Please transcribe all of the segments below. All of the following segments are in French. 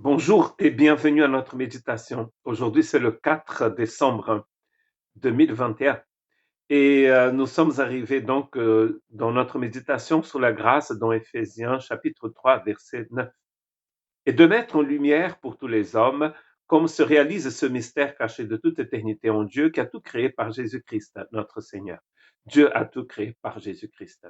Bonjour et bienvenue à notre méditation. Aujourd'hui, c'est le 4 décembre 2021 et nous sommes arrivés donc dans notre méditation sur la grâce dans Éphésiens chapitre 3 verset 9. Et de mettre en lumière pour tous les hommes comme se réalise ce mystère caché de toute éternité en Dieu qui a tout créé par Jésus-Christ, notre Seigneur. Dieu a tout créé par Jésus-Christ.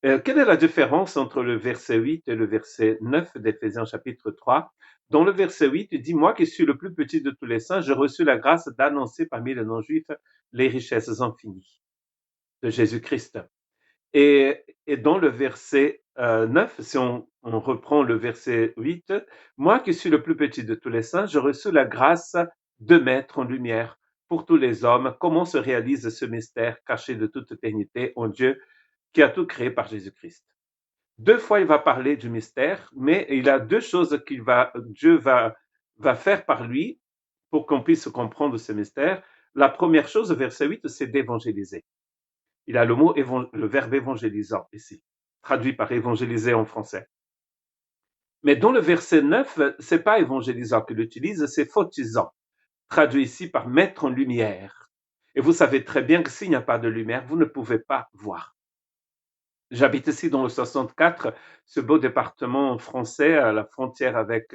Quelle est la différence entre le verset 8 et le verset 9 d'Éphésiens chapitre 3? Dans le verset 8, il dit, moi qui suis le plus petit de tous les saints, j'ai reçu la grâce d'annoncer parmi les non-juifs les richesses infinies de Jésus-Christ. Et dans le verset 9, si on reprend le verset 8, moi qui suis le plus petit de tous les saints, j'ai reçu la grâce de mettre en lumière pour tous les hommes comment se réalise ce mystère caché de toute éternité en Dieu qui a tout créé par Jésus-Christ. Deux fois, il va parler du mystère, mais il a deux choses Dieu va faire par lui pour qu'on puisse comprendre ce mystère. La première chose, verset 8, c'est d'évangéliser. Il a le verbe évangélisant ici, traduit par évangéliser en français. Mais dans le verset 9, c'est pas évangélisant qu'il utilise, c'est photisant, traduit ici par mettre en lumière. Et vous savez très bien que s'il n'y a pas de lumière, vous ne pouvez pas voir. J'habite ici dans le 64, ce beau département français à la frontière avec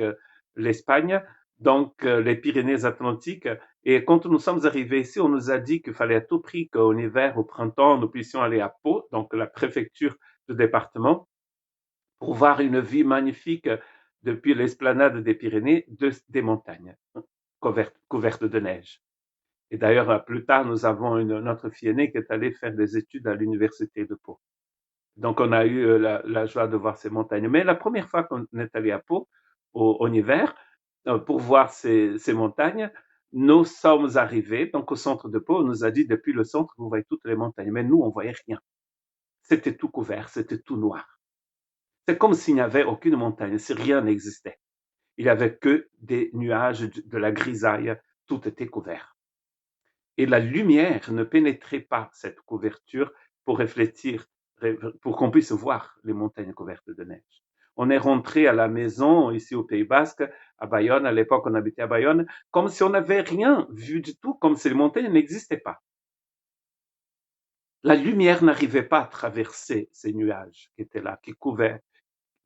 l'Espagne, donc les Pyrénées-Atlantiques. Et quand nous sommes arrivés ici, on nous a dit qu'il fallait à tout prix qu'en hiver, au printemps, nous puissions aller à Pau, donc la préfecture du département, pour voir une vue magnifique depuis l'esplanade des Pyrénées, des montagnes couvertes de neige. Et d'ailleurs, plus tard, nous avons notre fille aînée qui est allée faire des études à l'université de Pau. Donc, on a eu la joie de voir ces montagnes. Mais la première fois qu'on est allé à Pau, en hiver, pour voir ces montagnes, nous sommes arrivés donc au centre de Pau. On nous a dit, depuis le centre, vous voyez toutes les montagnes. Mais nous, on voyait rien. C'était tout couvert, c'était tout noir. C'est comme s'il n'y avait aucune montagne, si rien n'existait. Il n'y avait que des nuages, de la grisaille, tout était couvert. Et la lumière ne pénétrait pas cette couverture pour réfléchir, pour qu'on puisse voir les montagnes couvertes de neige. On est rentré à la maison, ici au Pays Basque, à Bayonne, à l'époque on habitait à Bayonne, comme si on n'avait rien vu du tout, comme si les montagnes n'existaient pas. La lumière n'arrivait pas à traverser ces nuages qui étaient là, qui couvraient,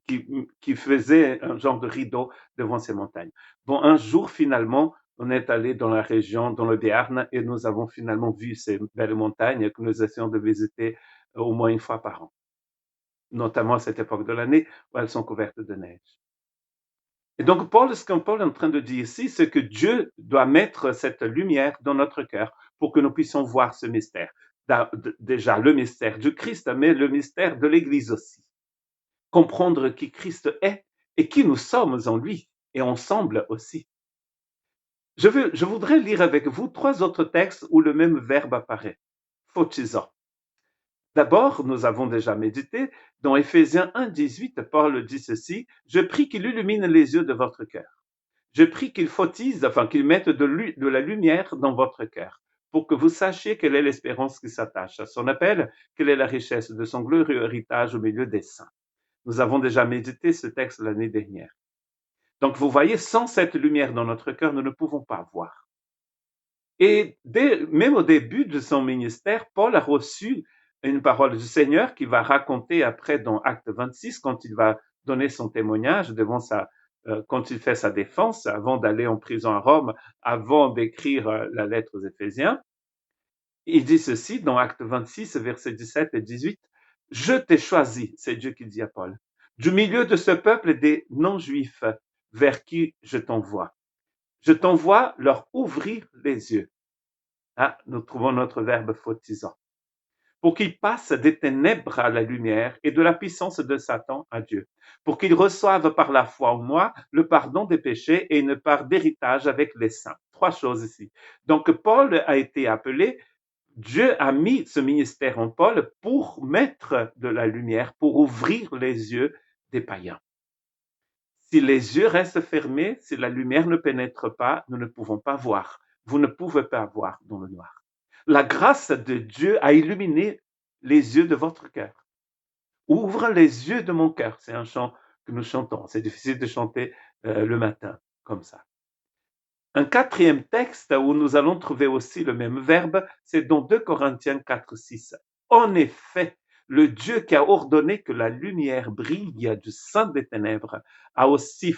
qui faisaient un genre de rideau devant ces montagnes. Bon, un jour, finalement, on est allé dans la région, dans le Béarn, et nous avons finalement vu ces belles montagnes que nous essayons de visiter au moins une fois par an, notamment à cette époque de l'année où elles sont couvertes de neige. Et donc, ce que Paul est en train de dire ici, c'est que Dieu doit mettre cette lumière dans notre cœur pour que nous puissions voir ce mystère. Déjà, le mystère du Christ, mais le mystère de l'Église aussi. Comprendre qui Christ est et qui nous sommes en lui, et ensemble aussi. Je voudrais lire avec vous trois autres textes où le même verbe apparaît, photisant. D'abord, nous avons déjà médité, dans Éphésiens 1,18, Paul dit ceci, « Je prie qu'il illumine les yeux de votre cœur. Je prie qu'il photise, enfin qu'il mette de la lumière dans votre cœur, pour que vous sachiez quelle est l'espérance qui s'attache à son appel, quelle est la richesse de son glorieux héritage au milieu des saints. » Nous avons déjà médité ce texte l'année dernière. Donc, vous voyez, sans cette lumière dans notre cœur, nous ne pouvons pas voir. Et même au début de son ministère, Paul a reçu une parole du Seigneur qui va raconter après dans Acte 26, quand il va donner son témoignage quand il fait sa défense, avant d'aller en prison à Rome, avant d'écrire la lettre aux Éphésiens. Il dit ceci dans Acte 26, versets 17 et 18. « Je t'ai choisi, c'est Dieu qui dit à Paul, du milieu de ce peuple des non-juifs vers qui je t'envoie. Je t'envoie leur ouvrir les yeux. » Ah, nous trouvons notre verbe photisant. Pour qu'ils passent des ténèbres à la lumière et de la puissance de Satan à Dieu. Pour qu'ils reçoivent par la foi en moi le pardon des péchés et une part d'héritage avec les saints. Trois choses ici. Donc, Paul a été appelé, Dieu a mis ce ministère en Paul pour mettre de la lumière, pour ouvrir les yeux des païens. Si les yeux restent fermés, si la lumière ne pénètre pas, nous ne pouvons pas voir. Vous ne pouvez pas voir dans le noir. La grâce de Dieu a illuminé les yeux de votre cœur. Ouvre les yeux de mon cœur. C'est un chant que nous chantons. C'est difficile de chanter le matin comme ça. Un quatrième texte où nous allons trouver aussi le même verbe, c'est dans 2 Corinthiens 4, 6. En effet, le Dieu qui a ordonné que la lumière brille du sein des ténèbres a aussi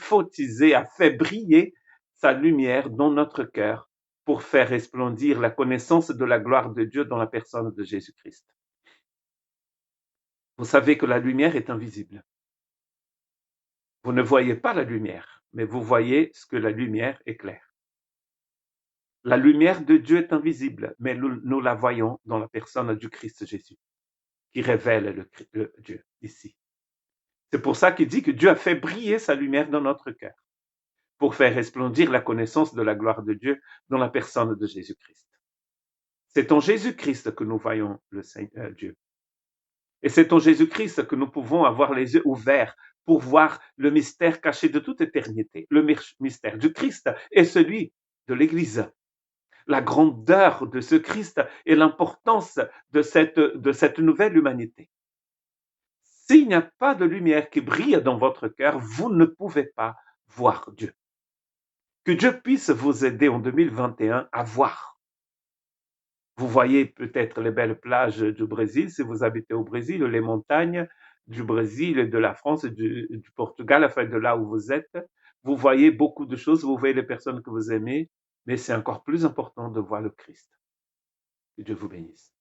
a fait briller sa lumière dans notre cœur pour faire resplendir la connaissance de la gloire de Dieu dans la personne de Jésus-Christ. Vous savez que la lumière est invisible. Vous ne voyez pas la lumière, mais vous voyez ce que la lumière éclaire. La lumière de Dieu est invisible, mais nous la voyons dans la personne du Christ Jésus, qui révèle le Dieu ici. C'est pour ça qu'il dit que Dieu a fait briller sa lumière dans notre cœur, pour faire resplendir la connaissance de la gloire de Dieu dans la personne de Jésus-Christ. C'est en Jésus-Christ que nous voyons le Seigneur Dieu. Et c'est en Jésus-Christ que nous pouvons avoir les yeux ouverts pour voir le mystère caché de toute éternité. Le mystère du Christ est celui de l'Église. La grandeur de ce Christ et l'importance de cette nouvelle humanité. S'il n'y a pas de lumière qui brille dans votre cœur, vous ne pouvez pas voir Dieu. Que Dieu puisse vous aider en 2021 à voir. Vous voyez peut-être les belles plages du Brésil, si vous habitez au Brésil, les montagnes du Brésil et de la France et du Portugal, enfin de là où vous êtes. Vous voyez beaucoup de choses, vous voyez les personnes que vous aimez, mais c'est encore plus important de voir le Christ. Que Dieu vous bénisse.